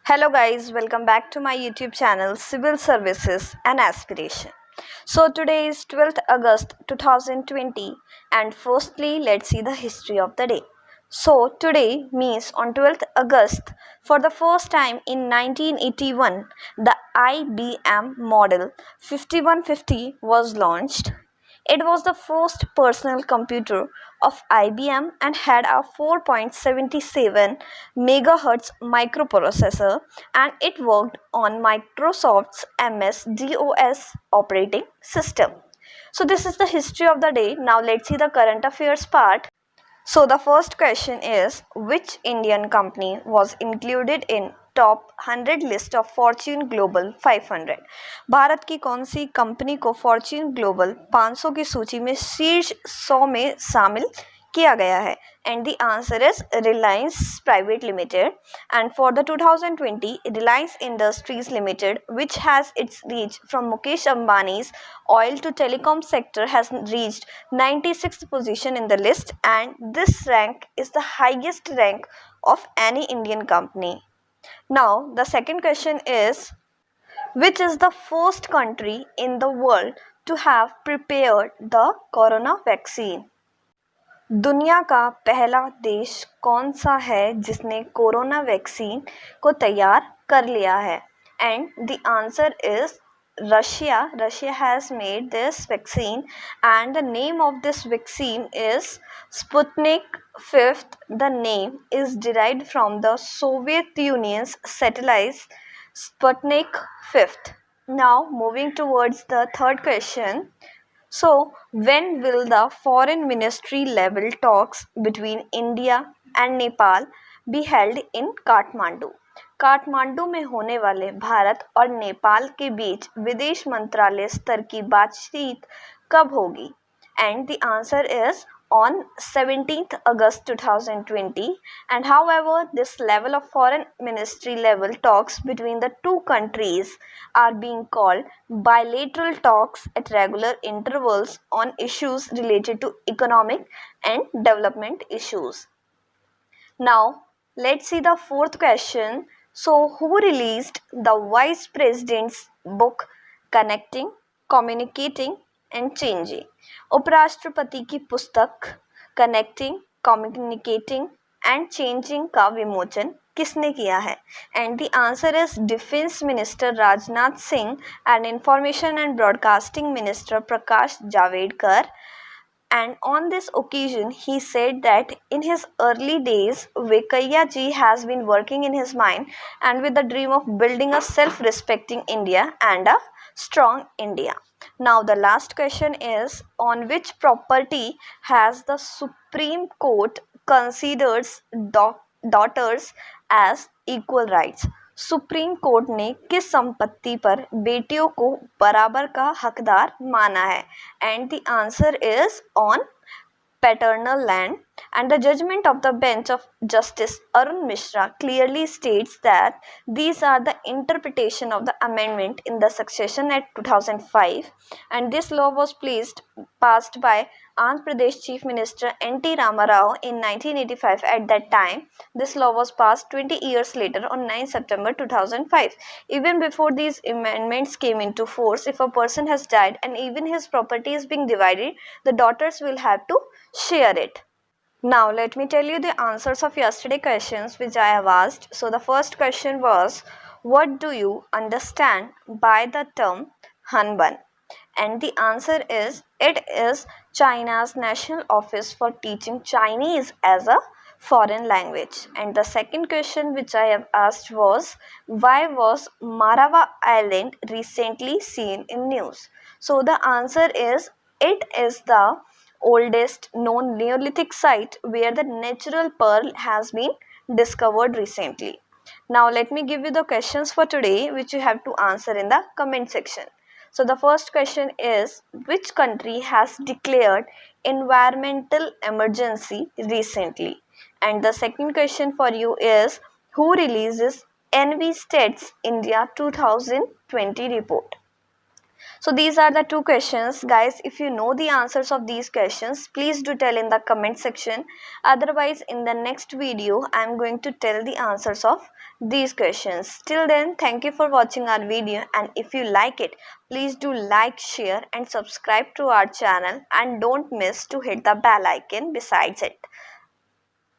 Hello guys, welcome back to my YouTube channel Civil Services and Aspiration. So today is 12th August 2020 and firstly let's see the history of the day. So today means on 12th August for the first time in 1981 the IBM model 5150 was launched. It was the first personal computer of IBM and had a 4.77 MHz microprocessor, and it worked on Microsoft's MS-DOS operating system. So this is the history of the day. Now let's see the current affairs part. So the first question is, which Indian company was included in top 100 list of Fortune global 500? Bharat की कौन सी company को Fortune global 500 की सूची में शीर्ष 100 में शामिल किया गया है? And the answer is Reliance private limited. And for the 2020 Reliance industries limited which has its reach from Mukesh Ambani's oil to telecom sector has reached 96th position in the list, and this rank is the highest rank of any Indian company. Now the second question is, which is the first country in the world to have prepared the corona vaccine? दुनिया का पहला देश कौन सा है जिसने corona vaccine को तैयार कर लिया है? And the answer is Russia. Russia has made this vaccine and the name of this vaccine is Sputnik 5th. The name is derived from the Soviet Union's satellite Sputnik 5th. Now moving towards the third question. So, when will the foreign ministry level talks between India and Nepal be held in Kathmandu? Kathmandu में होने वाले भारत और नेपाल के बीच विदेश मंत्रालय स्तर की बातचीत कब होगी? And the answer is on 17th August 2020, and however this level of foreign ministry level talks between the two countries are being called bilateral talks at regular intervals on issues related to economic and development issues. Now let's see the fourth question. So who released the vice president's book Connecting, Communicating and Changing? उपराष्ट्रपति की पुस्तक connecting, communicating and changing का विमोचन किसने किया है? And the answer is defence minister Rajnath Singh and information and broadcasting minister Prakash Javadekar. And on this occasion, he said that in his early days, Venkaiah ji has been working in his mind and with the dream of building a self-respecting India and a strong India. Now, the last question is, on which property has the Supreme Court considers daughters as equal rights? Supreme court ने किस संपत्ति पर बेटियों को बराबर का हकदार माना है? And the answer is on paternal land. And the judgment of the bench of Justice Arun Mishra clearly states that these are the interpretation of the amendment in the Succession Act 2005, and this law was passed by Andhra Pradesh Chief Minister N.T. Rama Rao in 1985. At that time, this law was passed 20 years later on 9 September 2005. Even before these amendments came into force, if a person has died and even his property is being divided, the daughters will have to share it. Now let me tell you the answers of yesterday questions which I have asked. So the first question was, what do you understand by the term Hanban? And the answer is, it is China's national office for teaching Chinese as a foreign language. And the second question which I have asked was, why was Marawa Island recently seen in news? So the answer is, it is the oldest known Neolithic site where the natural pearl has been discovered recently. Now let me give you the questions for today which you have to answer in the comment section. So the first question is, which country has declared environmental emergency recently? And the second question for you is, who releases Envy Stats India 2020 report? So these are the two questions, guys. If you know the answers of these questions, please do tell in the comment section. Otherwise, in the next video, I am going to tell the answers of these questions. Till then, thank you for watching our video, and if you like it, please do like, share and subscribe to our channel, and don't miss to hit the bell icon besides it.